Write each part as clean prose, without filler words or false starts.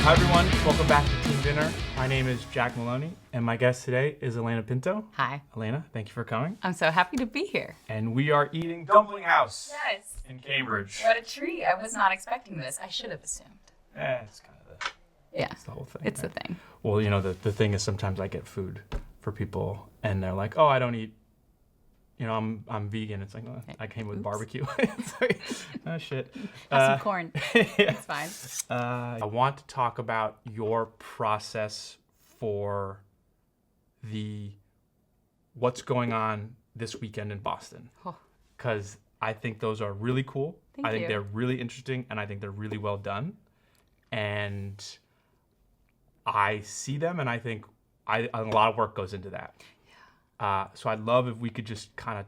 Hi everyone, welcome back to Team Dinner. My name is Jack Maloney, and my guest today is Alaina Pinto. Hi. Alaina, thank you for coming. I'm so happy to be here. And we are eating Dumpling House Yes. in Cambridge. What a treat. I was not expecting this. I should have assumed. It's kind of it's the whole thing. It's right? the thing. Well, you know, the thing is sometimes I get food for people, and they're like, oh, I don't eat, you know, I'm vegan. It's like, oh, I came with barbecue. It's like, oh, shit. Have some corn. Yeah. It's fine. I want to talk about your process for what's going on this weekend in Boston, because I think those are really cool. I think they're really interesting, and I think they're really well done. And I see them, and I think a lot of work goes into that. Yeah. So I'd love if we could just kind of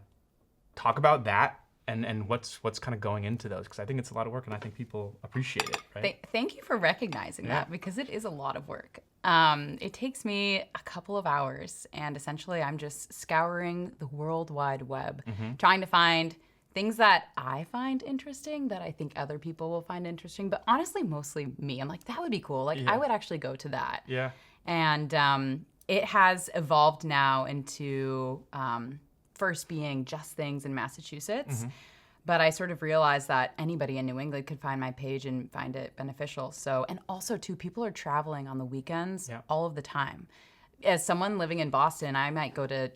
talk about that and what's kind of going into those, because I think it's a lot of work, and I think people appreciate it. Right? Thank you for recognizing that, because it is a lot of work. It takes me a couple of hours, and essentially I'm just scouring the World Wide Web, trying to find things that I find interesting, that I think other people will find interesting, but honestly, mostly me. I'm like, that would be cool. Like, I would actually go to that. Yeah. And it has evolved now into first being just things in Massachusetts. But I sort of realized that anybody in New England could find my page and find it beneficial. So, and also too, people are traveling on the weekends all of the time. As someone living in Boston, I might go to,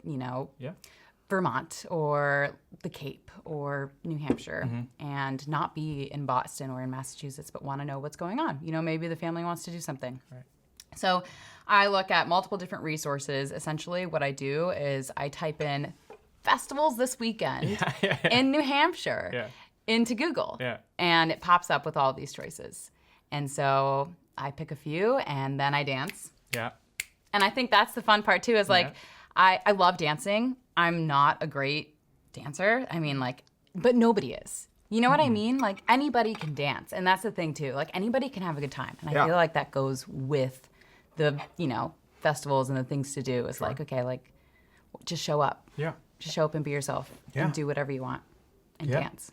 Vermont or the Cape or New Hampshire and not be in Boston or in Massachusetts, but want to know what's going on. You know, maybe the family wants to do something. Right. So I look at multiple different resources. Essentially what I do is I type in festivals this weekend in New Hampshire into Google, and it pops up with all these choices. And so I pick a few, and then I dance. Yeah. And I think that's the fun part too, is like, I love dancing. I'm not a great dancer. I mean, like, but nobody is. You know what I mean? Like, anybody can dance. And that's the thing too. Like, anybody can have a good time. And I feel like that goes with the, festivals and the things to do. It's like, okay, like, just show up. Yeah. Just show up and be yourself and do whatever you want and dance.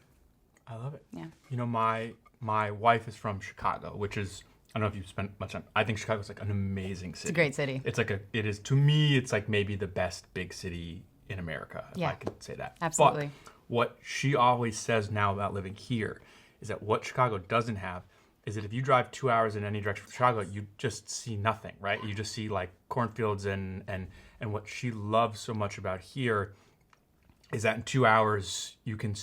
I love it. Yeah. You know, my wife is from Chicago, which is, I don't know if you've spent much time. I think Chicago's like an amazing city. It's a great city. It's like it is, to me, it's like maybe the best big city in America, if I could say that. Absolutely. But what she always says now about living here is that what Chicago doesn't have is that if you drive 2 hours in any direction from Chicago, you just see nothing, right? You just see like cornfields and what she loves so much about here is that in 2 hours you can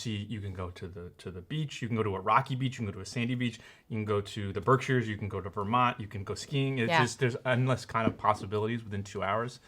go to the beach, you can go to a rocky beach, you can go to a sandy beach, you can go to the Berkshires, you can go to Vermont, you can go skiing. It's just, there's endless kind of possibilities within 2 hours.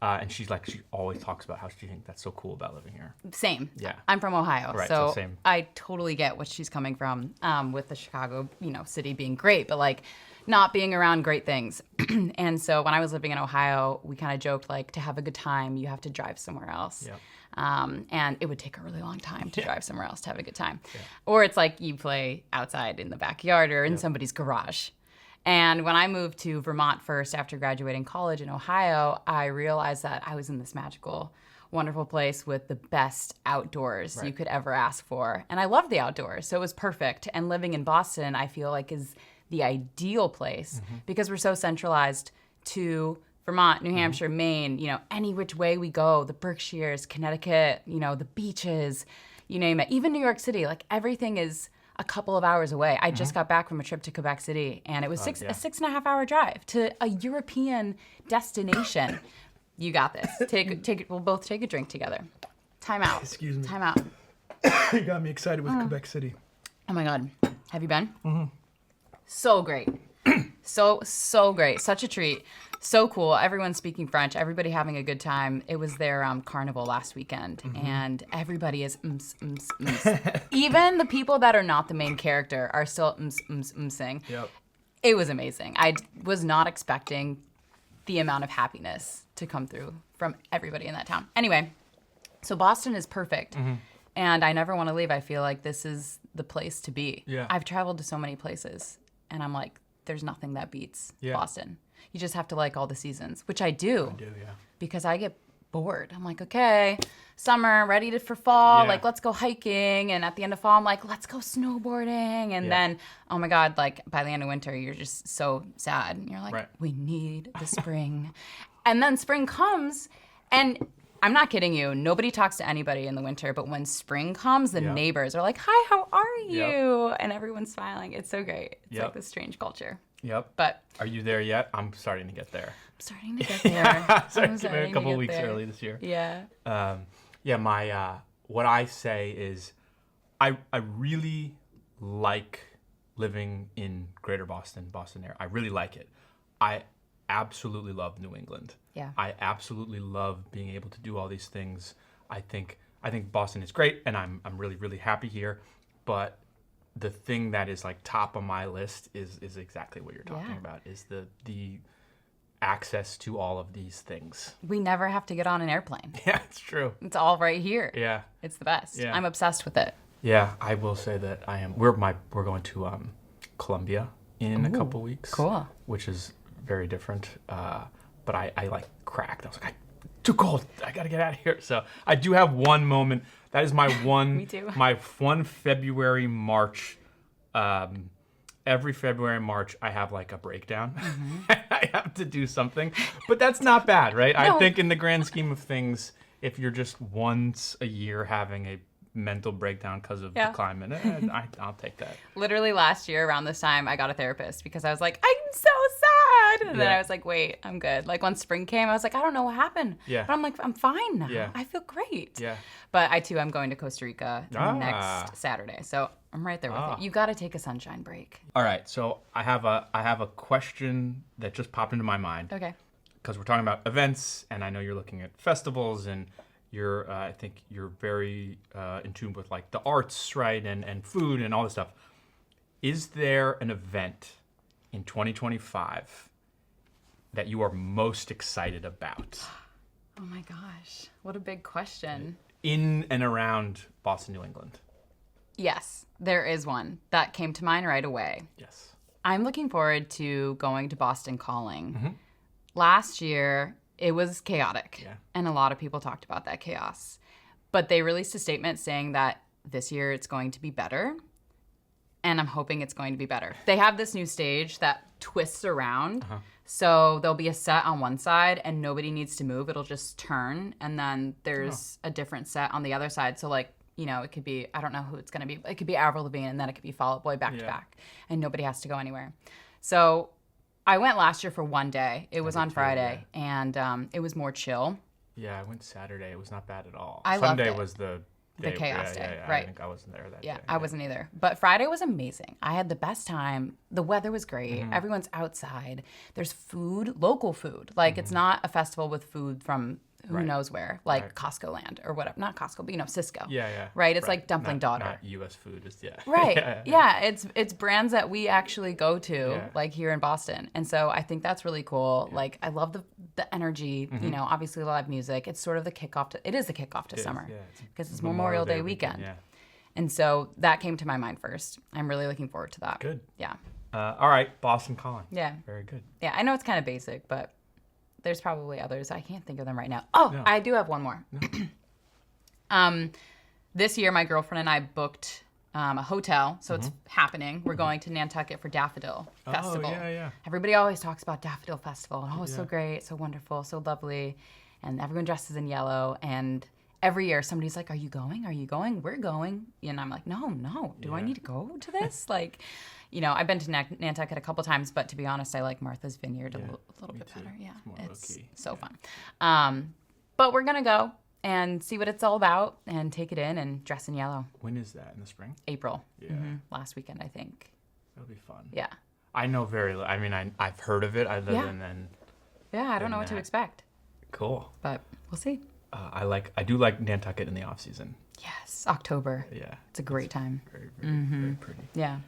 And she always talks about how she thinks that's so cool about living here. Same. Yeah. I'm from Ohio, right, so same. I totally get what she's coming from with the Chicago, city being great, but like not being around great things. And so when I was living in Ohio, we kind of joked like, to have a good time, you have to drive somewhere else. Yeah. And it would take a really long time to drive somewhere else to have a good time. Yeah. Or it's like you play outside in the backyard or in somebody's garage. And when I moved to Vermont first after graduating college in Ohio, I realized that I was in this magical, wonderful place with the best outdoors you could ever ask for. And I loved the outdoors, so it was perfect. And living in Boston, I feel like, is the ideal place because we're so centralized to Vermont, New Hampshire, Maine, any which way we go, the Berkshires, Connecticut, the beaches, you name it. Even New York City, like everything is a couple of hours away. I just got back from a trip to Quebec City, and it was a 6.5 hour drive to a European destination. You got this. We'll both take a drink together. Time out. Excuse me. Time out. You got me excited with Quebec City. Oh my God. Have you been? So great. So great. Such a treat. So cool. Everyone's speaking French. Everybody having a good time. It was their carnival last weekend, and everybody is Even the people that are not the main character are still sing. Yep. It was amazing. I was not expecting the amount of happiness to come through from everybody in that town. Anyway, so Boston is perfect, and I never want to leave. I feel like this is the place to be. Yeah. I've traveled to so many places, and I'm like, there's nothing that beats Boston. You just have to like all the seasons, which I do. Yeah. Because I get bored. I'm like, okay, summer, for fall. Yeah. Like, let's go hiking. And at the end of fall, I'm like, let's go snowboarding. And then, oh my God, like by the end of winter, you're just so sad. And you're like, we need the spring. And then spring comes, and I'm not kidding you. Nobody talks to anybody in the winter, but when spring comes, the neighbors are like, hi, how are you? And everyone's smiling. It's so great. It's like this strange culture. Yep. But are you there yet? I'm starting to get there. I'm starting to get there. Sorry, a couple of weeks early this year. Yeah. My what I say is I really like living in Greater Boston area. I really like it. I absolutely love New England. Yeah. I absolutely love being able to do all these things. I think Boston is great, and I'm really, really happy here. But the thing that is like top of my list is exactly what you're talking about, is the access to all of these things. We never have to get on an airplane. Yeah, it's true. It's all right here. Yeah. It's the best. Yeah. I'm obsessed with it. Yeah, I will say that I am. We're going to Colombia in a couple weeks. Cool. Which is very different. But I like cracked. I was like, too cold. I gotta get out of here. So I do have one moment. That is my one. Me too. My one February, March. Every February and March, I have like a breakdown. I have to do something, but that's not bad, right? No. I think in the grand scheme of things, if you're just once a year having a mental breakdown because of the climate, I'll take that. Literally last year around this time, I got a therapist because I was like, I'm so sad. And then I was like, wait, I'm good. Like when spring came, I was like, I don't know what happened. Yeah. But I'm like, I'm fine now. Yeah. I feel great. Yeah. But I too am going to Costa Rica next Saturday. So I'm right there with you. You got to take a sunshine break. All right. So I have a question that just popped into my mind. Okay. Because we're talking about events, and I know you're looking at festivals, and I think you're very in tune with like the arts, right, and food and all this stuff. Is there an event in 2025 that you are most excited about? Oh my gosh, what a big question. In and around Boston, New England. Yes, there is one that came to mind right away. Yes. I'm looking forward to going to Boston Calling. Mm-hmm. Last year, it was chaotic, and a lot of people talked about that chaos. But they released a statement saying that this year it's going to be better, and I'm hoping it's going to be better. They have this new stage that twists around, so there'll be a set on one side, and nobody needs to move. It'll just turn, and then there's a different set on the other side. So, like, you know, it could be, I don't know who it's going to be. It could be Avril Lavigne, and then it could be Fall Out Boy back to back, and nobody has to go anywhere. So I went last year for one day. It was on Friday, and it was more chill. Yeah, I went Saturday. It was not bad at all. I loved Sunday it. was the chaos day, I right. think I wasn't there that day. Yeah, I wasn't either. But Friday was amazing. I had the best time. The weather was great. Everyone's outside. There's food, local food. Like, it's not a festival with food from who knows where, like Costco land or whatever. Not Costco, but, you know, Cisco. Yeah. Right? It's like Dumpling Daughter. Not U.S. food. Right. Yeah. It's brands that we actually go to, like here in Boston. And so I think that's really cool. Yeah. Like, I love the energy, you know, obviously live music. It's sort of the kickoff to summer because it's Memorial Day weekend. Yeah. And so that came to my mind first. I'm really looking forward to that. Good. Yeah. All right. Boston Calling. Yeah. Very good. Yeah. I know it's kind of basic, but there's probably others. I can't think of them right now. Oh, no. I do have one more. No. This year, my girlfriend and I booked a hotel, so it's happening. We're going to Nantucket for Daffodil Festival. Oh, yeah. Everybody always talks about Daffodil Festival. And, it's so great, so wonderful, so lovely. And everyone dresses in yellow. And every year, somebody's like, are you going? Are you going? We're going. And I'm like, no. Do I need to go to this? Like, you know, I've been to Nantucket a couple times, but to be honest, I like Martha's Vineyard a little bit better. Yeah, it's so fun. But we're going to go and see what it's all about and take it in and dress in yellow. When is that? In the spring? April. Yeah. Last weekend, I think. That'll be fun. Yeah. I know very little. I mean, I've heard of it other than... Yeah, I don't know what to expect. Cool. But we'll see. I do like Nantucket in the off season. Yes, October. Yeah. It's a great time. Very, very pretty. Yeah.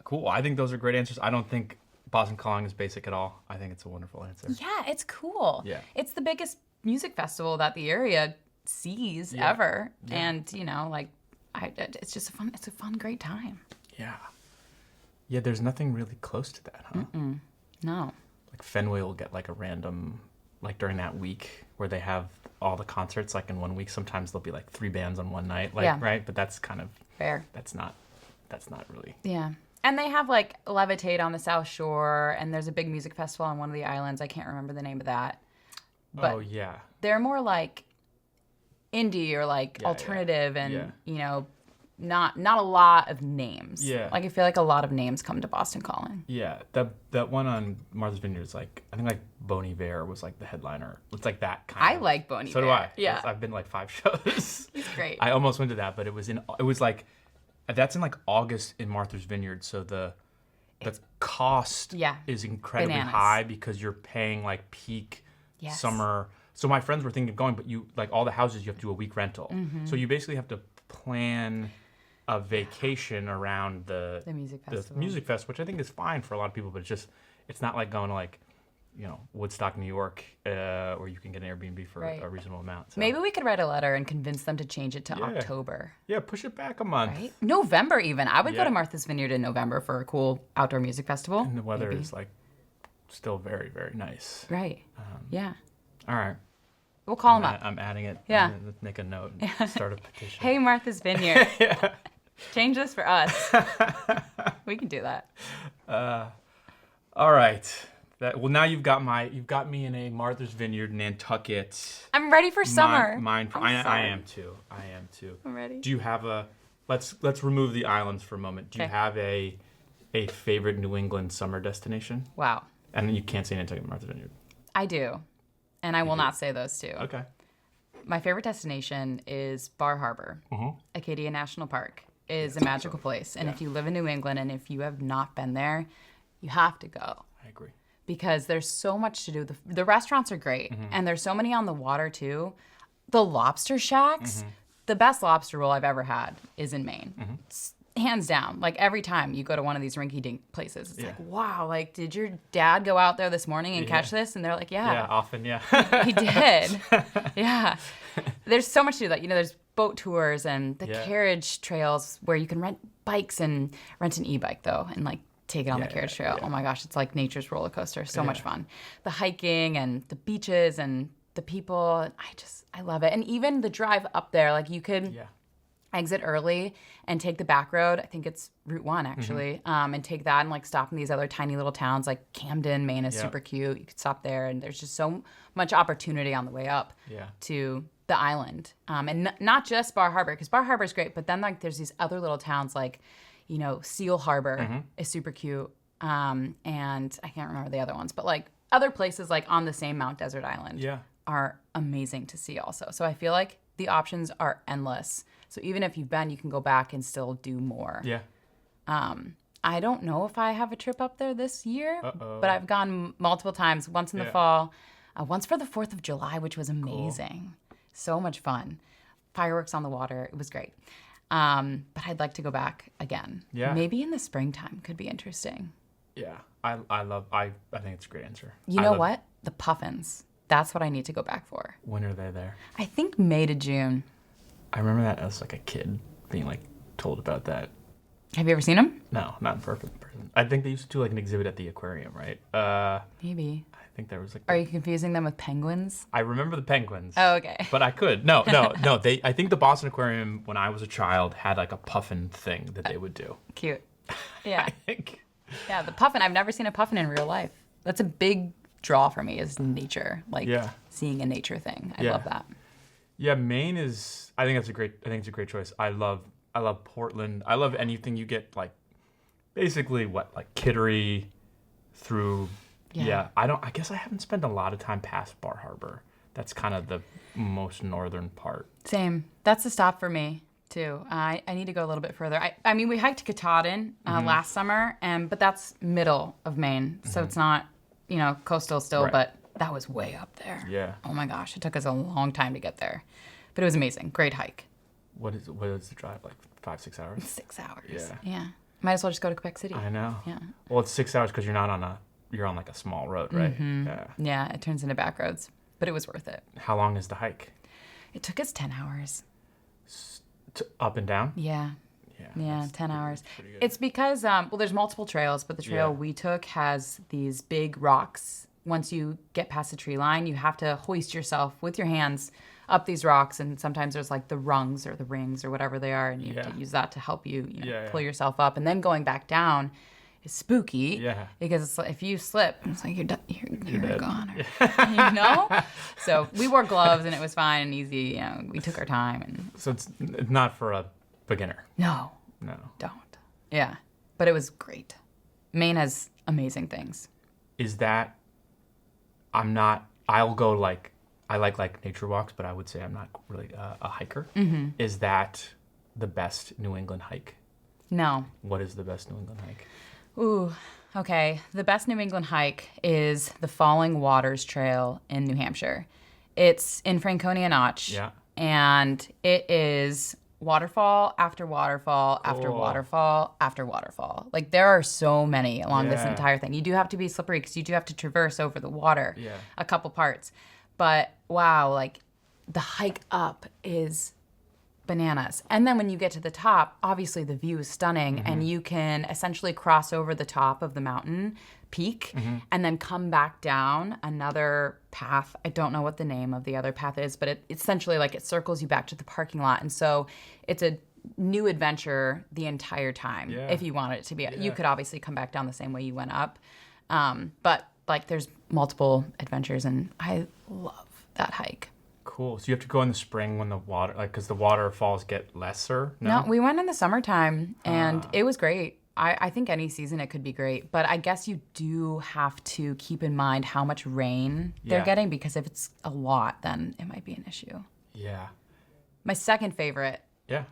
Cool. I think those are great answers. I don't think Boston Calling is basic at all. I think it's a wonderful answer. Yeah, it's cool. Yeah. It's the biggest music festival that the area sees ever. Yeah. And, you know, like, it's just a fun, great time. Yeah. Yeah, there's nothing really close to that, huh? No. Like Fenway will get like a random like during that week where they have all the concerts like in one week. Sometimes there'll be like 3 bands on one night, like right. But that's kind of fair. That's not really. Yeah. And they have like Levitate on the South Shore, and there's a big music festival on one of the islands. I can't remember the name of that. But oh yeah. They're more like indie or like alternative, and not a lot of names. Yeah. Like I feel like a lot of names come to Boston Calling. Yeah. That one on Martha's Vineyard is like, I think like Bon Iver was like the headliner. It's like that kind of. I like Bon Iver. So do I. Yeah. I've been like 5 shows. He's great. I almost went to that, but it was like, that's in like August in Martha's Vineyard. So the cost is incredibly high because you're paying like peak summer. So my friends were thinking of going, but you like all the houses, you have to do a week rental. Mm-hmm. So you basically have to plan a vacation around the music fest, which I think is fine for a lot of people, but it's not like going to like, Woodstock, New York, where you can get an Airbnb for a reasonable amount. So. Maybe we could write a letter and convince them to change it to October. Yeah, push it back a month. Right? November even. I would go to Martha's Vineyard in November for a cool outdoor music festival. And the weather is like still very, very nice. Right. Yeah. All right. We'll call them up. I'm adding it. Yeah. Let's make a note and start a petition. Hey, Martha's Vineyard. Change this for us. We can do that. All right. Now you've got me in a Martha's Vineyard, Nantucket. I'm ready for summer. I am too. I'm ready. Do you have let's remove the islands for a moment. Do you have a favorite New England summer destination? Wow. And you can't say Nantucket, Martha's Vineyard. I do. And I will not say those two. Okay. My favorite destination is Bar Harbor. Mm-hmm. Acadia National Park is a magical place. And if you live in New England and if you have not been there, you have to go. I agree. Because there's so much to do. The restaurants are great. And there's so many on the water, too. The lobster shacks, the best lobster roll I've ever had is in Maine. Hands down. Like, every time you go to one of these rinky-dink places, it's like, wow, like, did your dad go out there this morning and catch this? And they're like, yeah. Yeah, often, yeah. He did. Yeah. There's so much to do that. There's boat tours and the carriage trails where you can rent bikes and rent an e-bike, though, and, like, take it on the carriage trail. Yeah. Oh, my gosh, it's like nature's roller coaster. So much fun. The hiking and the beaches and the people, I love it. And even the drive up there, like, you could... Yeah. Exit early and take the back road. I think it's Route 1, actually. And take that and, like, stop in these other tiny little towns. Like, Camden, Maine is super cute. You could stop there. And there's just so much opportunity on the way up to the island. And not just Bar Harbor, because Bar Harbor is great. But then, like, there's these other little towns, like, Seal Harbor is super cute. And I can't remember the other ones. But, like, other places, like, on the same Mount Desert Island are amazing to see also. So I feel like the options are endless. So even if you've been, you can go back and still do more. Yeah. I don't know if I have a trip up there this year, but I've gone multiple times. Once in the fall, once for the 4th of July, which was amazing. Cool. So much fun. Fireworks on the water. It was great. But I'd like to go back again. Yeah. Maybe in the springtime could be interesting. Yeah. I think it's a great answer. You know what? The puffins. That's what I need to go back for. When are they there? I think May to June. I remember that as like a kid being like told about that. Have you ever seen them? No, not in person. I think they used to do like an exhibit at the aquarium, right? Maybe. I think there was like. Are you confusing them with penguins? I remember the penguins. Oh, okay. But I could. No. I think the Boston Aquarium when I was a child had like a puffin thing that they would do. Cute. Yeah. I think. Yeah, the puffin. I've never seen a puffin in real life. That's a big draw for me is nature. Like seeing a nature thing. I love that. Yeah, Maine is. I think it's a great choice. I love Portland. I love anything you get like, basically like Kittery, through. Yeah. I guess I haven't spent a lot of time past Bar Harbor. That's kind of the most northern part. Same. That's the stop for me too. I need to go a little bit further. I mean, we hiked Katahdin last summer, but that's middle of Maine, so it's not coastal still, but. That was way up there. Yeah. Oh my gosh, it took us a long time to get there, but it was amazing. Great hike. What is the drive like? 5-6 hours? 6 hours. Yeah. Might as well just go to Quebec City. I know. Yeah. Well, it's 6 hours because you're on like a small road, right? Yeah. Yeah. It turns into back roads, but it was worth it. How long is the hike? It took us 10 hours. Up and down? Yeah. Yeah, 10 hours. It's because there's multiple trails, but the trail we took has these big rocks. once you get past the tree line, you have to hoist yourself with your hands up these rocks, and sometimes there's like the rungs or the rings or whatever they are, and you have to use that to help you, pull yourself up. And then going back down is spooky because it's like, if you slip, it's like you're gone. Or, So we wore gloves and it was fine and easy. We took our time. And So it's not for a beginner. No, don't. Yeah, but it was great. Maine has amazing things. Is that? I'll go like. I like nature walks, but I would say I'm not really a hiker. Mm-hmm. Is that the best New England hike? No. What is the best New England hike? Ooh, okay. The best New England hike is the Falling Waters Trail in New Hampshire. It's in Franconia Notch. Yeah. And it is waterfall after waterfall after waterfall after waterfall. Like, there are so many along this entire thing. You do have to be slippery because you do have to traverse over the water a couple parts. But wow, like the hike up is bananas. And then when you get to the top, obviously the view is stunning and you can essentially cross over the top of the mountain peak and then come back down another path. I don't know what the name of the other path is, but it essentially like it circles you back to the parking lot. And so it's a new adventure the entire time if you wanted it to be. You could obviously come back down the same way you went up. But like there's multiple adventures and I love that hike. Cool. So you have to go in the spring when the water, like, because the waterfalls get lesser? No, we went in the summertime and it was great. I think any season it could be great, but I guess you do have to keep in mind how much rain they're getting because if it's a lot, then it might be an issue. Yeah. My second favorite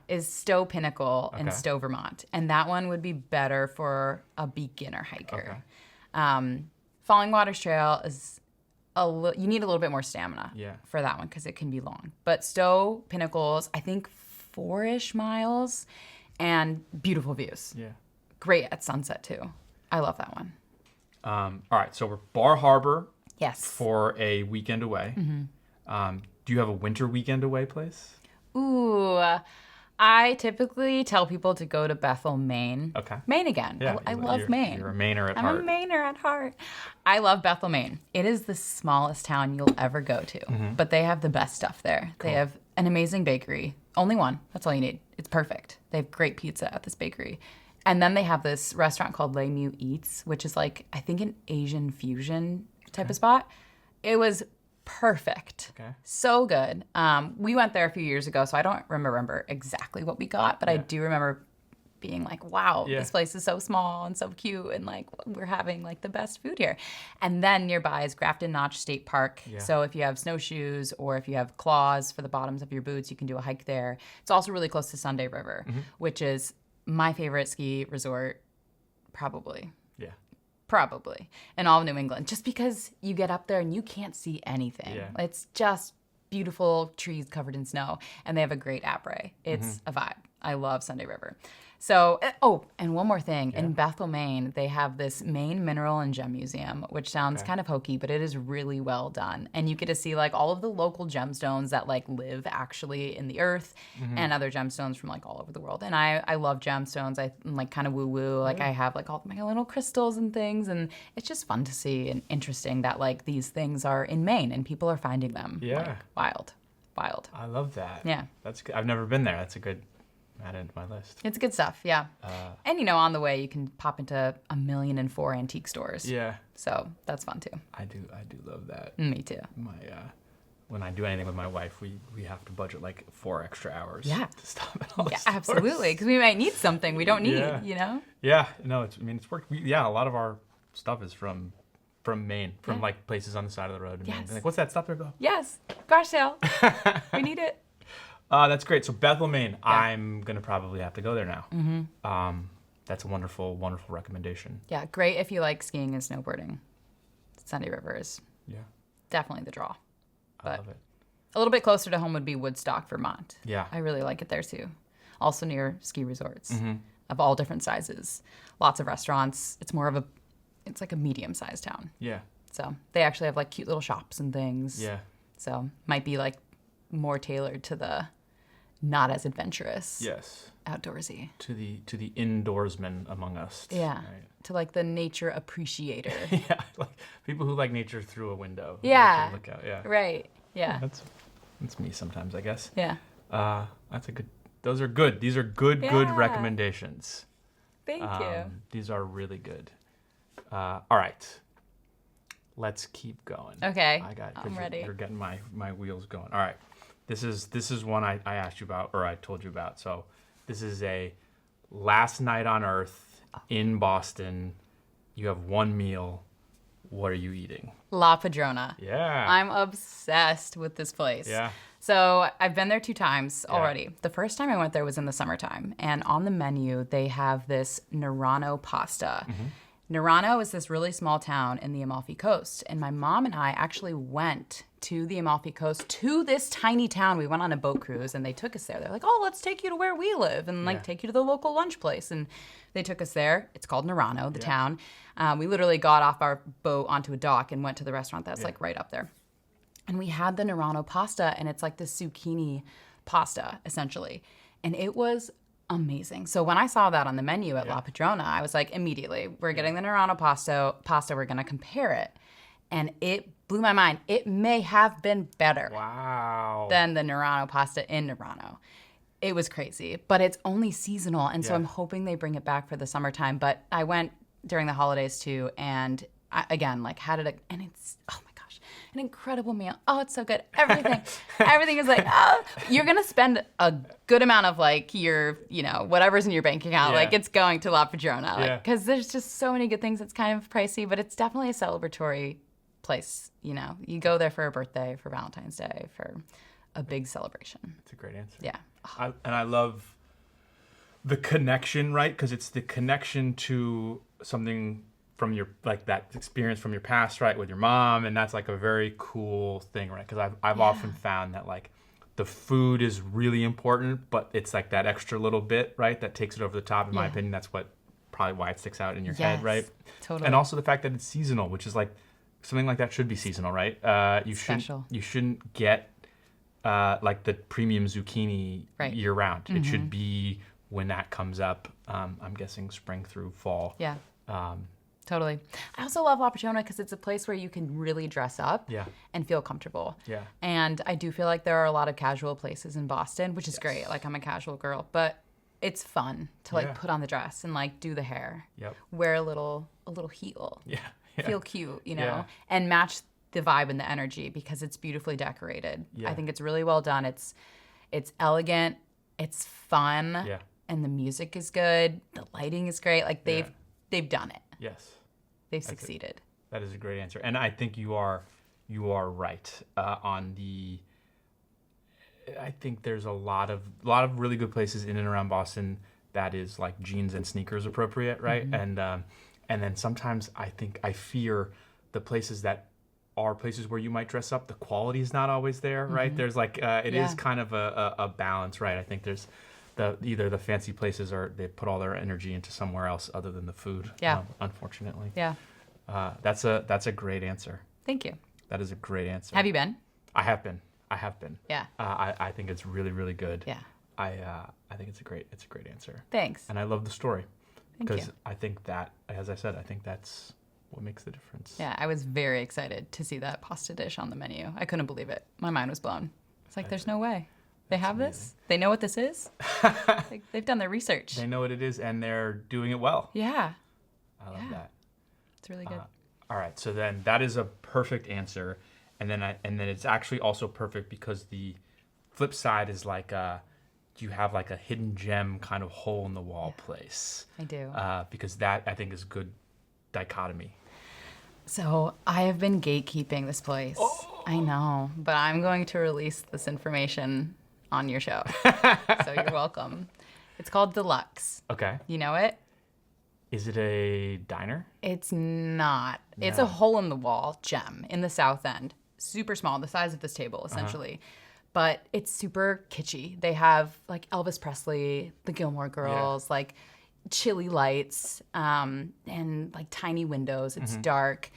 is Stowe Pinnacle in Stowe, Vermont, and that one would be better for a beginner hiker. Falling Waters Trail is you need a little bit more stamina for that one because it can be long. But Stowe Pinnacle is, I think, 4-ish miles and beautiful views. Yeah. Great at sunset, too. I love that one. All right, so we're Bar Harbor for a weekend away. Do you have a winter weekend away place? Ooh, I typically tell people to go to Bethel, Maine. Okay. Maine again. Yeah, I love Maine. You're a Mainer at heart. I'm a Mainer at heart. I love Bethel, Maine. It is the smallest town you'll ever go to, but they have the best stuff there. Cool. They have an amazing bakery. Only one. That's all you need. It's perfect. They have great pizza at this bakery. And then they have this restaurant called Les Mieux Eats, which is like, I think, an Asian fusion type of spot. It was perfect. Okay. So good. We went there a few years ago, so I don't remember exactly what we got, but I do remember being like, wow, this place is so small and so cute, and like we're having like the best food here. And then nearby is Grafton Notch State Park. Yeah. So if you have snowshoes or if you have claws for the bottoms of your boots, you can do a hike there. It's also really close to Sunday River, which is my favorite ski resort, probably. Yeah. Probably in all of New England, just because you get up there and you can't see anything. Yeah. It's just beautiful trees covered in snow, and they have a great après. It's a vibe. I love Sunday River. So, and one more thing. In Bethel, Maine, they have this Maine Mineral and Gem Museum, which sounds kind of hokey, but it is really well done. And you get to see like all of the local gemstones that like live actually in the earth and other gemstones from like all over the world. And I love gemstones. I'm like kind of woo-woo. Like I have like all my little crystals and things. And it's just fun to see and interesting that like these things are in Maine and people are finding them. Yeah. Like, wild. I love that. Yeah. That's good. I've never been there. That's a good... add it to my list. It's good stuff, yeah. And, on the way, you can pop into 1,000,004 antique stores. Yeah. So that's fun, too. I do love that. Me, too. When I do anything with my wife, we have to budget like 4 extra hours to stop at all the stores. Absolutely, because we might need something we don't need, Yeah, no, it's worked. A lot of our stuff is from Maine, from like places on the side of the road. Yes. Like, what's that stuff there? Go. Yes, garage sale. We need it. That's great. So Bethel, Maine. Yeah. I'm gonna probably have to go there now. That's a wonderful, wonderful recommendation. Yeah, great if you like skiing and snowboarding. Sunday River is definitely the draw. But I love it. A little bit closer to home would be Woodstock, Vermont. Yeah, I really like it there too. Also near ski resorts of all different sizes. Lots of restaurants. It's like a medium-sized town. Yeah. So they actually have like cute little shops and things. Yeah. So might be like more tailored to the not as adventurous. Yes. Outdoorsy. To the indoorsman among us. Yeah. Right? To like the nature appreciator. Yeah, like people who like nature through a window. Yeah. Look out. Yeah. Right. Yeah. That's me sometimes, I guess. Yeah. That's a good. Those are good. These are good Yeah. recommendations. Thank you. These are really good. All right. Let's keep going. Okay. I'm ready. You're getting my wheels going. All right. This is one I asked you about, or I told you about. So this is a last night on Earth in Boston. You have one meal. What are you eating? La Padrona. Yeah. I'm obsessed with this place. Yeah. So I've been there 2 times already. The first time I went there was in the summertime. And on the menu, they have this Nerano pasta. Nerano is this really small town in the Amalfi Coast. And my mom and I actually went to the Amalfi Coast, to this tiny town. We went on a boat cruise and they took us there. They're like, oh, let's take you to where we live and like take you to the local lunch place. And they took us there. It's called Nerano, the town. We literally got off our boat onto a dock and went to the restaurant that's like right up there. And we had the Nerano pasta, and it's like this zucchini pasta, essentially. And it was amazing. So when I saw that on the menu at La Padrona, I was like, immediately, we're getting the Nerano pasta, we're going to compare it. And it blew my mind. It may have been better than the Nerano pasta in Nerano. It was crazy, but it's only seasonal. And so I'm hoping they bring it back for the summertime. But I went during the holidays too, and I, again, like had it, and it's, oh my gosh, an incredible meal. Oh, it's so good. Everything is like, oh, you're going to spend a good amount of like your, you know, whatever's in your bank account. Like it's going to La Padrona. Like, because there's just so many good things. It's kind of pricey, but it's definitely a celebratory place. You know, you go there for a birthday, for Valentine's Day, for a big celebration. That's a great answer. Yeah. And I love the connection, right? Because it's the connection to something from your, like that experience from your past, right, with your mom, and that's like a very cool thing, right? Because I've often found that like the food is really important, but it's like that extra little bit, right, that takes it over the top. In my opinion, that's probably why it sticks out in your head, right? Totally. And also the fact that it's seasonal, which is like something like that should be seasonal, right? You shouldn't get like the premium zucchini year round. It should be when that comes up. I'm guessing spring through fall. Yeah. Totally. I also love La Padrona because it's a place where you can really dress up and feel comfortable. Yeah. And I do feel like there are a lot of casual places in Boston, which is great. Like I'm a casual girl, but it's fun to like put on the dress and like do the hair. Yep. Wear a little heel. Yeah. Feel cute, you know, and match the vibe and the energy because it's beautifully decorated. I think it's really well done. It's elegant. It's fun. Yeah. And the music is good. The lighting is great. Like they've done it. Yes. They've succeeded. That is a great answer. And I think you are right on the. I think there's a lot of really good places in and around Boston that is like jeans and sneakers appropriate, right? And then sometimes I fear the places that are places where you might dress up, the quality is not always there, right? There's like it is kind of a balance, right? I think there's either the fancy places or they put all their energy into somewhere else other than the food. Yeah. Unfortunately. Yeah. That's a great answer. Thank you. That is a great answer. Have you been? I have been. Yeah. I think it's really, really good. Yeah. I think it's a great answer. Thanks. And I love the story. Thank you. Because I think that, as I said, I think that's what makes the difference. Yeah, I was very excited to see that pasta dish on the menu. I couldn't believe it. My mind was blown. It's like, there's no way. They have amazing. This? They know what this is? Like, they've done their research. They know what it is, and they're doing it well. Yeah. I love that. It's really good. All right, so then that is a perfect answer. And then it's actually also perfect because the flip side is like you have like a hidden gem kind of hole in the wall place. I do. Because that I think is good dichotomy. So I have been gatekeeping this place. Oh. I know, but I'm going to release this information on your show. So you're welcome. It's called Deluxe. Okay. You know it? Is it a diner? It's not. No. It's a hole in the wall gem in the South End. Super small, the size of this table, essentially. But it's super kitschy. They have like Elvis Presley, the Gilmore Girls, like chilly lights, and like tiny windows. It's dark.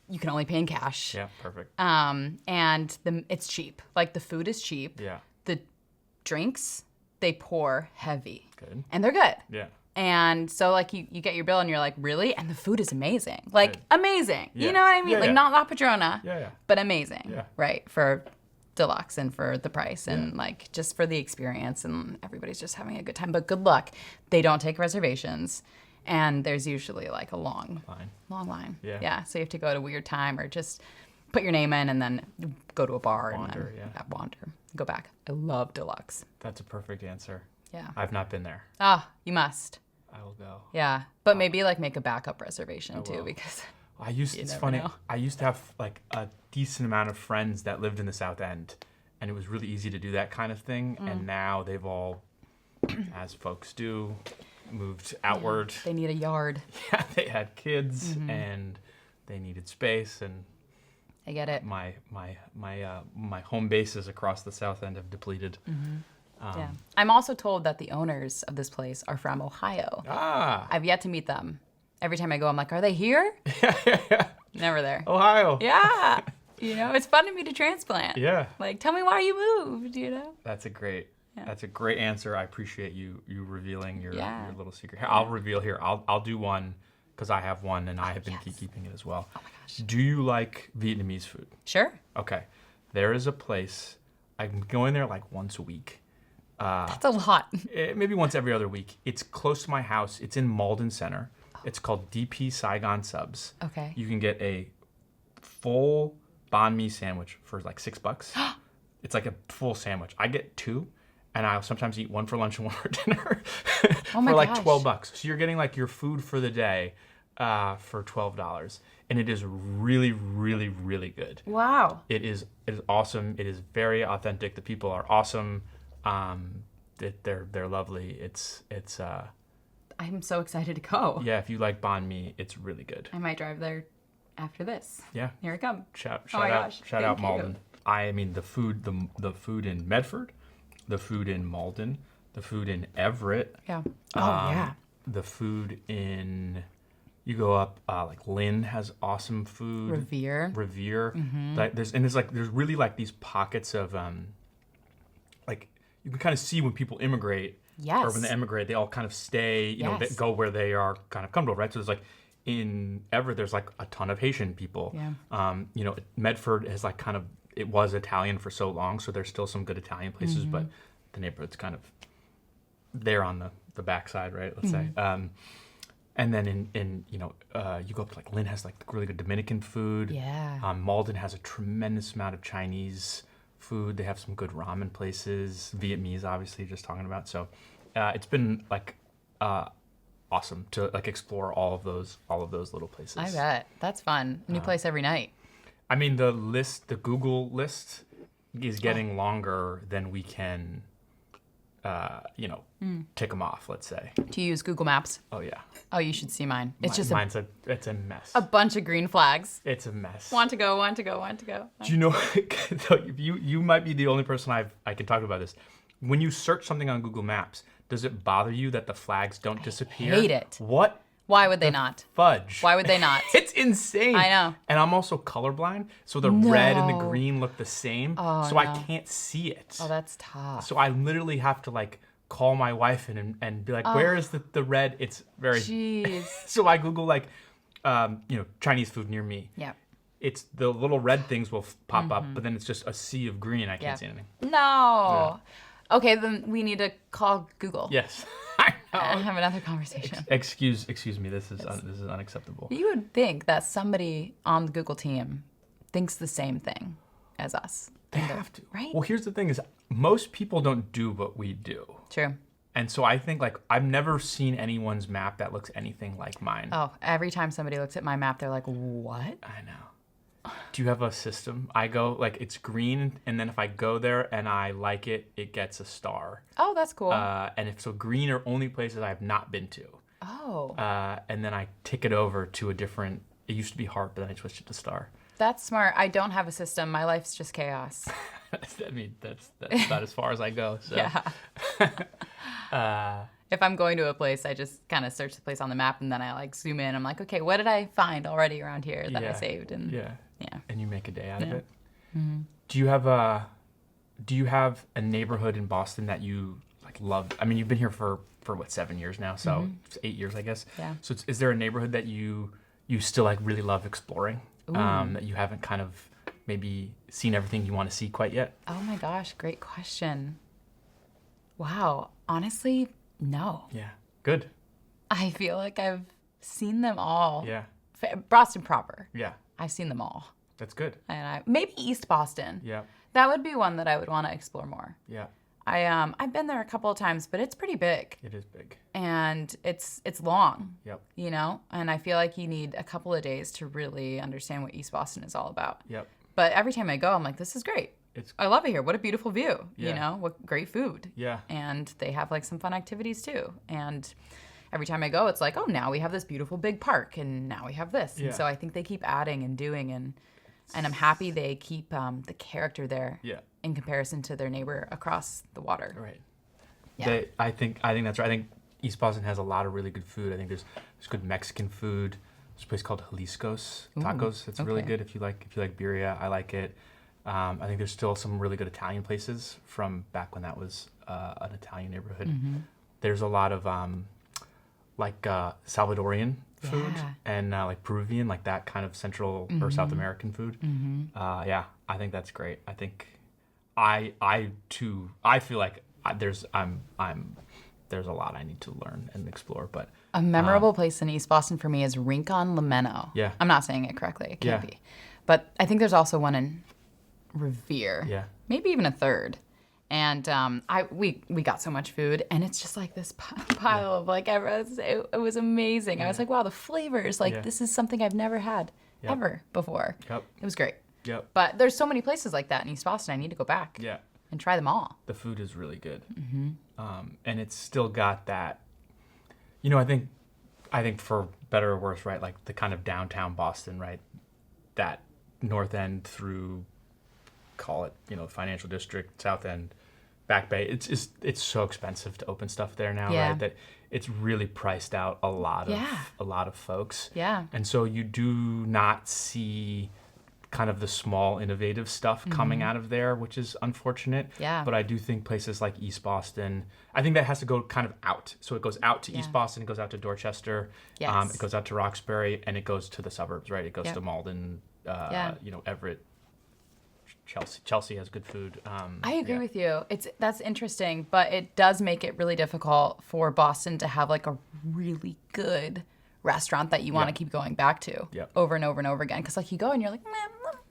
You can only pay in cash. Yeah, perfect. And it's cheap. Like the food is cheap. Yeah. The drinks, they pour heavy. Good. And they're good. Yeah. And so, like, you get your bill and you're like, really? And the food is amazing. Like, Good. amazing. Yeah. You know what I mean? Yeah, like, yeah. not La Padrona, Yeah. but amazing. Yeah. Right? For deluxe and for the price and, like, just for the experience. And everybody's just having a good time. But good luck. They don't take reservations. And there's usually, like, a long line. Yeah. Yeah. So you have to go at a weird time or just put your name in and then go to a bar Wander, and then wander. Go back. I love deluxe. That's a perfect answer. Yeah. I've not been there. Oh, you must. I will go. Yeah, but maybe like make a backup reservation I too will. because It's never funny. know. I used to have like a decent amount of friends that lived in the South End, and it was really easy to do that kind of thing. And now they've all, as folks do, moved outward. they need a yard. Yeah, they had kids and they needed space, and I get it. my home bases across the South End have depleted. Yeah. I'm also told that the owners of this place are from Ohio. I've yet to meet them. Every time I go, I'm like, are they here? Never there. Ohio. Yeah. You know, it's fun to meet a transplant. Yeah. Like, tell me why you moved, you know? That's a great answer. I appreciate you revealing your little secret. Here, I'll reveal here. I'll do one because I have one and I have been keeping it as well. Oh my gosh. Do you like Vietnamese food? Sure. Okay. There is a place. I'm going there like once a week. That's a lot. Maybe once every other week. It's close to my house. It's in Malden Center. It's called DP Saigon Subs. Okay. You can get a full banh mi sandwich for like $6. It's like a full sandwich. I get two, and I'll sometimes eat one for lunch and one for dinner Oh my for like gosh. $12. So you're getting like your food for the day for $12, and it is really, really, really good. Wow. It is awesome. It is very authentic. The people are awesome. They're lovely. It's I'm so excited to go. yeah. If you like banh mi, it's really good. I might drive there after this. Yeah. Here I come. Shout my out gosh, shout out thank you. Malden. I mean the food in Medford, the food in Malden, the food in Everett. Yeah. The food in you go up like Lynn has awesome food. Revere. Like there's really like these pockets of like you can kind of see when people immigrate. Yes. Or when they emigrate, they all kind of stay, you know, they Yes. go where they are kind of comfortable, right? So there's like in Everett, there's like a ton of Haitian people. Yeah. You know, Medford is like kind of, it was Italian for so long, so there's still some good Italian places, but the neighborhood's kind of there on the backside, right? Let's say. And then in you know, you go up to like Lynn has like really good Dominican food. Yeah. Malden has a tremendous amount of Chinese food. They have some good ramen places. Vietnamese, obviously, just talking about. So it's been like awesome to like explore all of those little places. I bet. That's fun. New place every night. I mean, the Google list is getting longer than we can, tick them off. Let's say. Do you use Google Maps? Oh yeah. Oh, you should see mine. It's just it's a mess. a bunch of green flags. It's a mess. Want to go, want to go, want to go. Do you know? You might be the only person I can talk about this. When you search something on Google Maps, does it bother you that the flags don't disappear? hate it. What Why would they not? fudge? Why would they not? It's insane. I know. And I'm also colorblind, so the red and the No. green look the same, Oh, so I no. can't see it. Oh, that's tough. So I literally have to like call my wife and be like, where is the red? It's very. Jeez. So I Google like, Chinese food near me. Yeah. It's the little red things will pop up, but then it's just a sea of green. I can't Yeah. see anything. No. Okay, then we need to call Google. Yes, I And know. have another conversation. Excuse me. This is unacceptable. You would think that somebody on the Google team thinks the same thing as us. They have to, right? Well, here's the thing: is most people don't do what we do, True. and so I think like I've never seen anyone's map that looks anything like mine. Oh, every time somebody looks at my map, they're like, what? I know. Do you have a system? I go like it's green, and then if I go there and I like it, it gets a star. Oh, that's cool. And if so, green are only places I have not been to. Oh, And then I tick it over to a different. It used to be heart, but then I switched it to star. that's smart. I don't have a system. My life's just chaos. I mean, that's about as far as I go. So. Yeah. If I'm going to a place, I just kind of search the place on the map and then I like zoom in. I'm like, okay, what did I find already around here that I saved? And Yeah. yeah. And you make a day out of Yeah. it. Mm-hmm. Do you have do you have a neighborhood in Boston that you like love? I mean, you've been here for what, 7 years now, so it's 8 years, I guess. Yeah. So is there a neighborhood that you still like really love exploring, that you haven't kind of maybe seen everything you want to see quite yet? Oh my gosh, great question. Wow, honestly, no. Yeah. Good. I feel like I've seen them all. Yeah. Boston proper. Yeah. I've seen them all. That's good. And maybe East Boston. Yeah. That would be one that I would want to explore more. Yeah. I've been there a couple of times, but it's pretty big. It is big. And it's long. Yep. You know? And I feel like you need a couple of days to really understand what East Boston is all about. Yep. But every time I go, I'm like, this is great. I love it here. What a beautiful view. Yeah. You know, what great food. Yeah. And they have like some fun activities too. And every time I go, it's like, oh, now we have this beautiful big park, and now we have this. Yeah. And so I think they keep adding and doing, and I'm happy they keep the character there. Yeah. In comparison to their neighbor across the water. Right. Yeah. I think that's right. I think East Boston has a lot of really good food. I think there's good Mexican food. There's a place called Jalisco's Tacos. It's really good if you like birria. I like it. I think there's still some really good Italian places from back when that was an Italian neighborhood. Mm-hmm. There's a lot of Salvadorian food Yeah. and like Peruvian, like that kind of Central or South American food. Yeah, I think that's great. I think I too feel like there's a lot I need to learn and explore, but A memorable place in East Boston for me is Rincon Lameno. Yeah. I'm not saying it correctly. It can't Yeah. be. But I think there's also one in Revere. Yeah. Maybe even a third. And we got so much food, and it's just like this pile of like it was amazing. I was like, wow, the flavors, like this is something I've never had ever before. Yep. It was great. Yep. But there's so many places like that in East Boston. I need to go back Yeah. and try them all. The food is really good, and it's still got that. You know, I think for better or worse, right? Like the kind of downtown Boston, right? That North End through, call it, you know, financial district, South End, Back Bay. It's so expensive to open stuff there now, Yeah. right? That it's really priced out a lot of folks. Yeah. And so you do not see kind of the small innovative stuff coming out of there, which is unfortunate. Yeah. But I do think places like East Boston, I think that has to go kind of out. So it goes out to East Boston, it goes out to Dorchester, Yes. it goes out to Roxbury, and it goes to the suburbs, right? It goes Yep. to Malden, you know, Everett, Chelsea. Chelsea has good food. I agree with you. That's interesting, but it does make it really difficult for Boston to have like a really good restaurant that you want to keep going back to over and over and over again. Because like you go and you're like,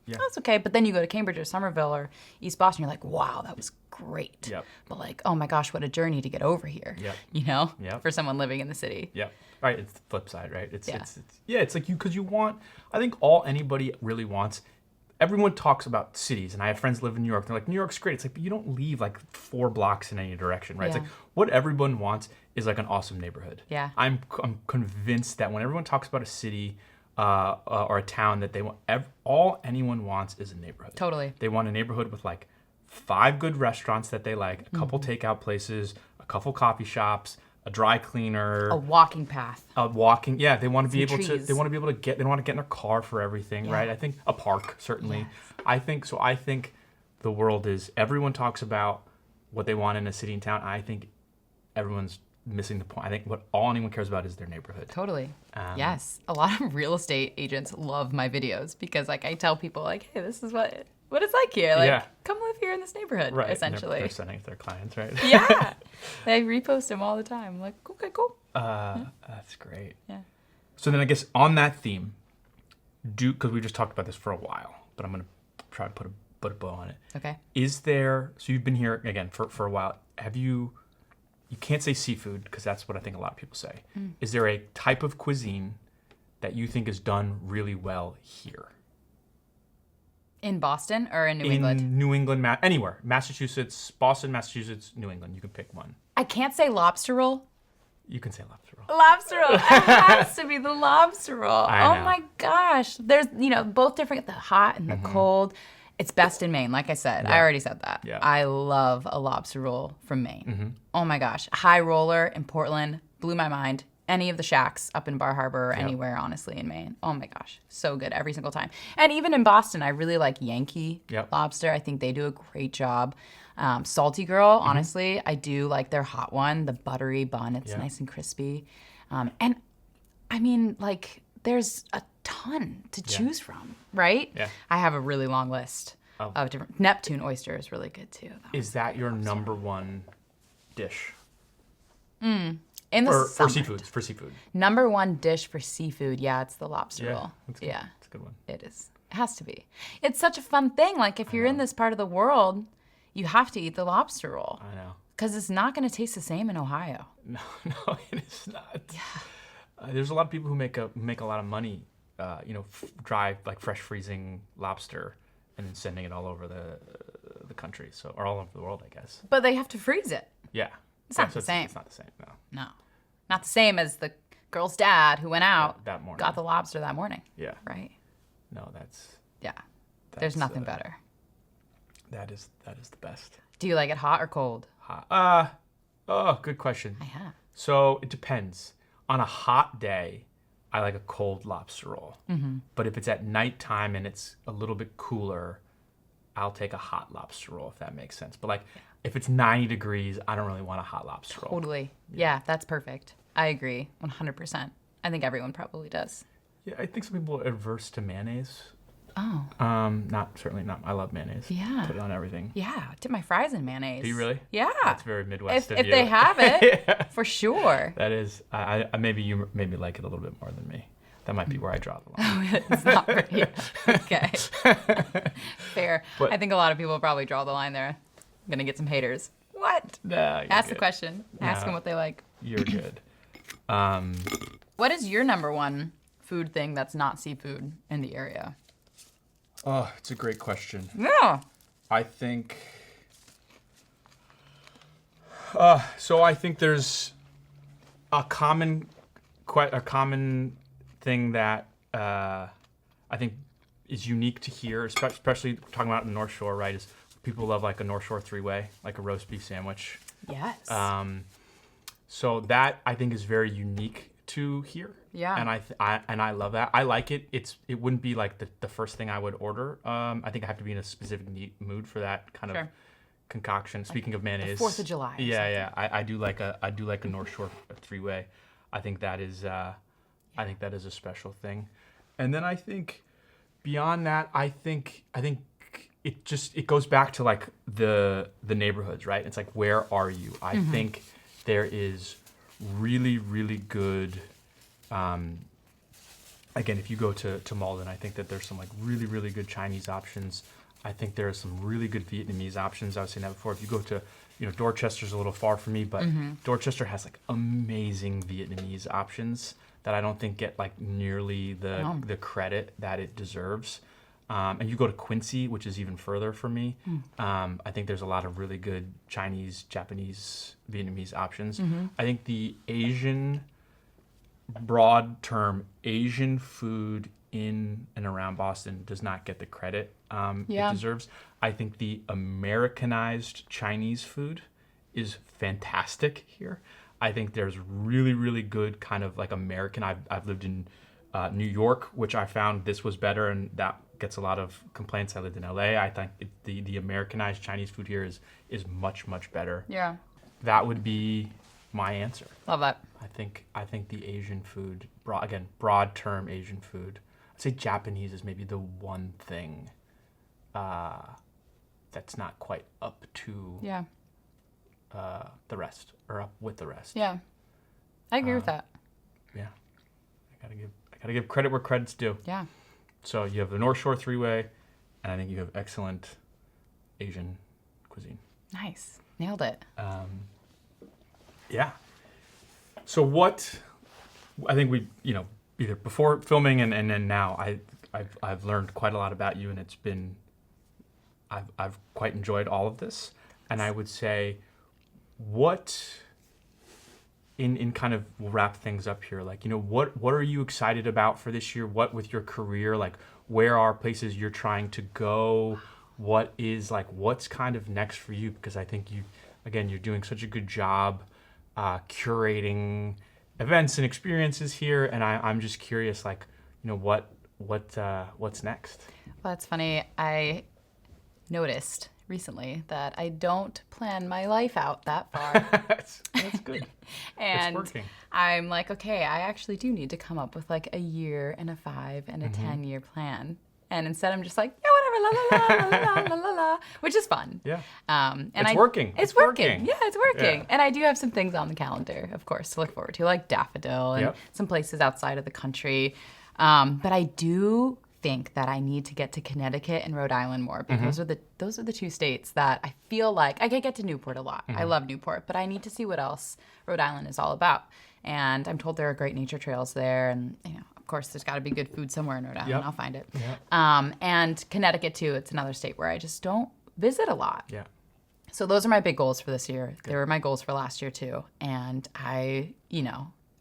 that's okay. But then you go to Cambridge or Somerville or East Boston, you're like, wow, that was great. Yep. But like, oh my gosh, what a journey to get over here. Yep. You know, Yep. for someone living in the city. Yeah. Right. It's the flip side, right? It's like because you want. I think all anybody really wants. Everyone talks about cities, and I have friends who live in New York. They're like, New York's great. It's like, but you don't leave like 4 blocks in any direction, right? It's Yeah. like what everyone wants is like an awesome neighborhood. Yeah. I'm convinced that when everyone talks about a city or a town, that they want all anyone wants is a neighborhood. Totally. They want a neighborhood with like 5 good restaurants that they like, a couple takeout places, a couple coffee shops, a dry cleaner, A walking path. they want to be able trees. they don't want to get in their car for everything, right? I think a park, certainly. Yes. I think the world is, everyone talks about what they want in a city and town. I think everyone's missing the point. I think all anyone cares about is their neighborhood. Totally. Yes. A lot of real estate agents love my videos because like I tell people like, hey, this is what it's like here. Like, come live here in this neighborhood, Right. essentially. They're sending it to their clients, right? Yeah. They repost them all the time. I'm like, okay, cool. That's great. Yeah. So then I guess on that theme, because we just talked about this for a while, but I'm going to try to put a bow on it. Okay. Is there, so you've been here again for a while. Have you can't say seafood because that's what I think a lot of people say. Is there a type of cuisine that you think is done really well here? In Boston or in New England? In New England, anywhere. Massachusetts, Boston, Massachusetts, New England. You can pick one. I can't say lobster roll. You can say lobster roll. Lobster roll. It has to be the lobster roll. I know. Oh my gosh. There's, both different, the hot and the cold. It's best in Maine, like I said. I already said that. Yeah. I love a lobster roll from Maine. Oh my gosh. High Roller in Portland blew my mind. any of the shacks up in Bar Harbor or anywhere, honestly, in Maine. Oh my gosh, so good every single time. And even in Boston, I really like Yankee lobster. I think they do a great job. Salty Girl, honestly, I do like their hot one, the buttery bun. It's nice and crispy. And I mean, like, there's a ton to choose from, right? Yeah. I have a really long list of different. Neptune oyster is really good too. Is that your number one dish? In the For summer. seafood. For seafood. Number one dish for seafood, yeah, it's the lobster roll. That's good. Yeah, It's a good one. it is. It has to be. It's such a fun thing. Like, if you're in this part of the world, you have to eat the lobster roll. I know. Because it's not going to taste the same in Ohio. No, it is not. Yeah. There's a lot of people who make a lot of money, dry, like, fresh freezing lobster and then sending it all over the country, or all over the world, I guess. But they have to freeze it. Yeah. It's not the same. It's not the same, no. No. Not the same as the girl's dad who went out that morning. got the lobster that morning. Yeah. Right? No, that's There's nothing better. That is the best. Do you like it hot or cold? Hot. Good question. I have. So it depends. On a hot day, I like a cold lobster roll. Mm-hmm. But if it's at nighttime and it's a little bit cooler, I'll take a hot lobster roll, if that makes sense. But, like, if it's 90 degrees, I don't really want a hot lobster roll. Totally. Yeah, that's perfect. I agree 100%. I think everyone probably does. Yeah, I think some people are adverse to mayonnaise. Oh. Certainly not. I love mayonnaise. Yeah. Put it on everything. Yeah, dip my fries in mayonnaise. Do you really? Yeah. That's very Midwest of If you. they have it, Yeah. for sure. That is. Maybe you like it a little bit more than me. That might be where I draw the line. It's not for you. Okay. Fair. But- I think a lot of people probably draw the line there. I'm going to get some haters. What? Nah, you're Ask the good. question. Ask them what they like. You're good. What is your number one food thing that's not seafood in the area? Oh, it's a great question. Yeah. I think. So I think there's a common thing that I think is unique to here, especially talking about the North Shore, right? Is people love, like, a North Shore three-way, like a roast beef sandwich. Yes. So that, I think, is very unique to here. Yeah. And I love that. I like it. It wouldn't be like the first thing I would order. I think I have to be in a specific mood for that kind of concoction. Speaking of mayonnaise, 4th of July. Yeah. I do like a North Shore three-way. I think that is a special thing. And then I think beyond that, I think it goes back to, like, the neighborhoods, right? It's like, where are you? I think there is really, really good. Again, if you go to Malden, I think that there's some, like, really, really good Chinese options. I think there are some really good Vietnamese options. I was saying that before. If you go to, Dorchester's a little far from me, but Dorchester has, like, amazing Vietnamese options that I don't think get, like, nearly the credit that it deserves. And you go to Quincy, which is even further from me. I think there's a lot of really good Chinese, Japanese, Vietnamese options. I think the broad term Asian food in and around Boston does not get the credit it deserves. I think the Americanized Chinese food is fantastic here. I think there's really, really good kind of, like, American. I've lived in New York, which I found this was better, and that gets a lot of complaints. I lived in LA. I think the Americanized Chinese food here is much, much better. Yeah. That would be my answer. Love that. I think the Asian food, broad term Asian food. I'd say Japanese is maybe the one thing that's not quite up to the rest, or up with the rest. Yeah. I agree with that. Yeah. I gotta give credit where credit's due. Yeah. So you have the North Shore three-way, and I think you have excellent Asian cuisine. Nice. Nailed it. Yeah. So I think we, either before filming and then now, I've learned quite a lot about you, and I've quite enjoyed all of this. And I would say, in kind of, we'll wrap things up here, like, what are you excited about for this year? What with your career, like, where are places you're trying to go? What's kind of next for you? Because I think you're doing such a good job curating events and experiences here, and I'm just curious, like, what's next? Well, that's funny. I noticed recently that I don't plan my life out that far. That's good. And it's working. I'm like, okay, I actually do need to come up with like a year and a 5 and a 10-year plan. And instead I'm just like, yeah, whatever, la la la la la la la, which is fun. Yeah. And It's working. It's It's working. working. Yeah, it's working. Yeah. And I do have some things on the calendar, of course, to look forward to, like Daffodil and Yep. some places outside of the country. But I do think that I need to get to Connecticut and Rhode Island more, because those are the 2 states that I feel like I could get to Newport a lot. I love Newport, but I need to see what else Rhode Island is all about. And I'm told there are great nature trails there, and of course, there's got to be good food somewhere in Rhode Island. Yep. I'll find it. Yep. And Connecticut too. It's another state where I just don't visit a lot. Yeah. So those are my big goals for this year. They were my goals for last year too, and I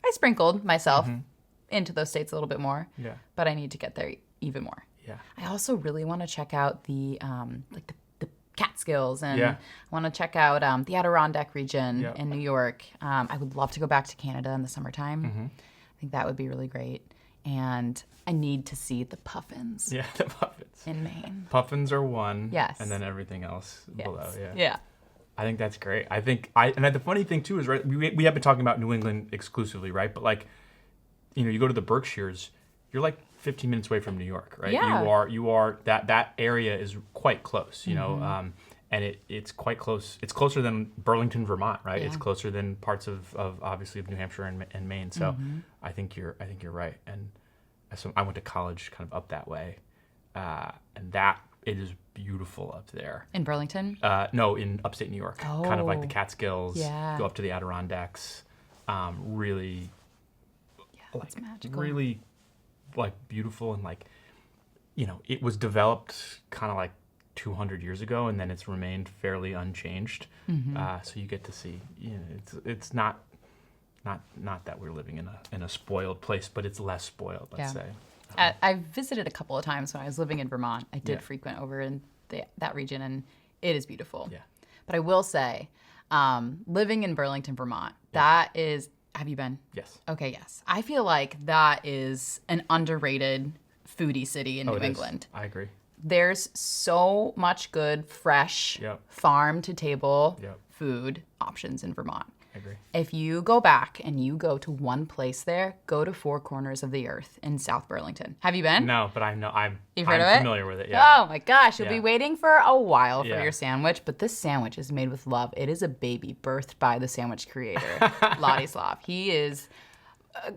sprinkled myself into those states a little bit more. Yeah. But I need to get there even more. Yeah. I also really want to check out the the Catskills, and Yeah. I want to check out the Adirondack region Yep. in New York. I would love to go back to Canada in the summertime. I think that would be really great. And I need to see the puffins Yeah. The puffins. in Maine. Puffins are one. Yes. And then everything else below. Yeah. Yeah. I think that's great. And the funny thing too is, right, we have been talking about New England exclusively, right? But like, you go to the Berkshires, you're like 15 minutes away from New York, right? Yeah. You are that area is quite close, and it's quite close. It's closer than Burlington, Vermont, right? Yeah. It's closer than parts of obviously of New Hampshire and Maine. So I think you're right. And so I went to college kind of up that way, and that it is beautiful up there. In Burlington? No, in upstate New York, kind of like the Oh. Catskills. Yeah. Go up to the Adirondacks. Really, Yeah, that's magical. really like beautiful, and like, it was developed kind of like 200 years ago, and then it's remained fairly unchanged. So you get to see, it's not that we're living in a spoiled place, but it's less spoiled, let's say. I visited a couple of times when I was living in Vermont. I did Yeah. frequent over in that region, and it is beautiful. Yeah. But I will say, living in Burlington, Vermont, that is, have you been? Yes. Okay, yes. I feel like that is an underrated foodie city in New It is. England. I agree. There's so much good, fresh, Yep. farm to table Yep. food options in Vermont. I agree. If you go back and you go to one place there, go to Four Corners of the Earth in South Burlington. Have you been? No, but I'm You've heard of it? familiar with it. Yeah. Oh my gosh, you'll be Yeah. waiting for a while for Yeah. your sandwich, but this sandwich is made with love. It is a baby birthed by the sandwich creator, Ladislav. He is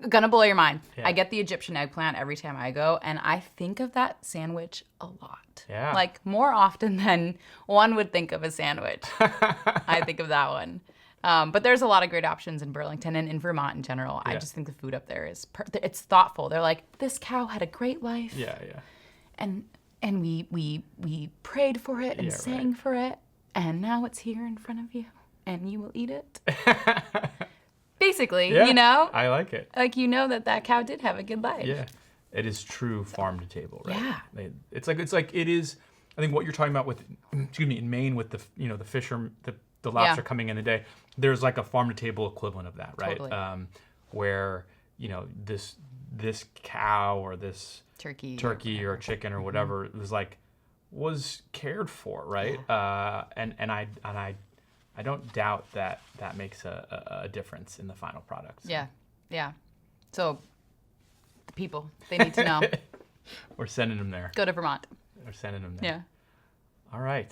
gonna blow your mind. Yeah. I get the Egyptian eggplant every time I go, and I think of that sandwich a lot. Yeah. Like more often than one would think of a sandwich. I think of that one. But there's a lot of great options in Burlington and in Vermont in general. I Yeah. just think the food up there is it's thoughtful. They're like, this cow had a great life, Yeah. Yeah. and we prayed for it and Yeah, sang for it, and now it's here in front of you, and you will eat it. Basically, Yeah. I like it. like that cow did have a good life. Yeah, it is true farm to table, right? Yeah. It's like it is. I think what you're talking about with, in Maine with the fish or the lobster coming in a day. There's like a farm to table equivalent of that, right? Totally. Where this cow or this Turkey or chicken or whatever was cared for, right? And I don't doubt that makes a difference in the final product. Yeah, yeah. So the people, they need to know. We're sending them there. Go to Vermont. We're sending them there. Yeah. All right.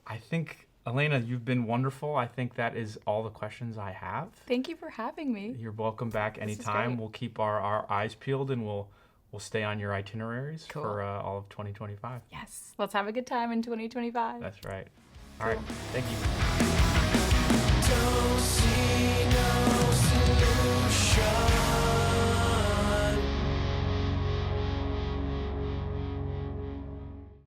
I think, Alaina, you've been wonderful. I think that is all the questions I have. Thank you for having me. You're welcome back is anytime. great. We'll keep our eyes peeled, and we'll stay on your itineraries Cool. for all of 2025. Yes. Let's have a good time in 2025. That's right. All right. Thank you.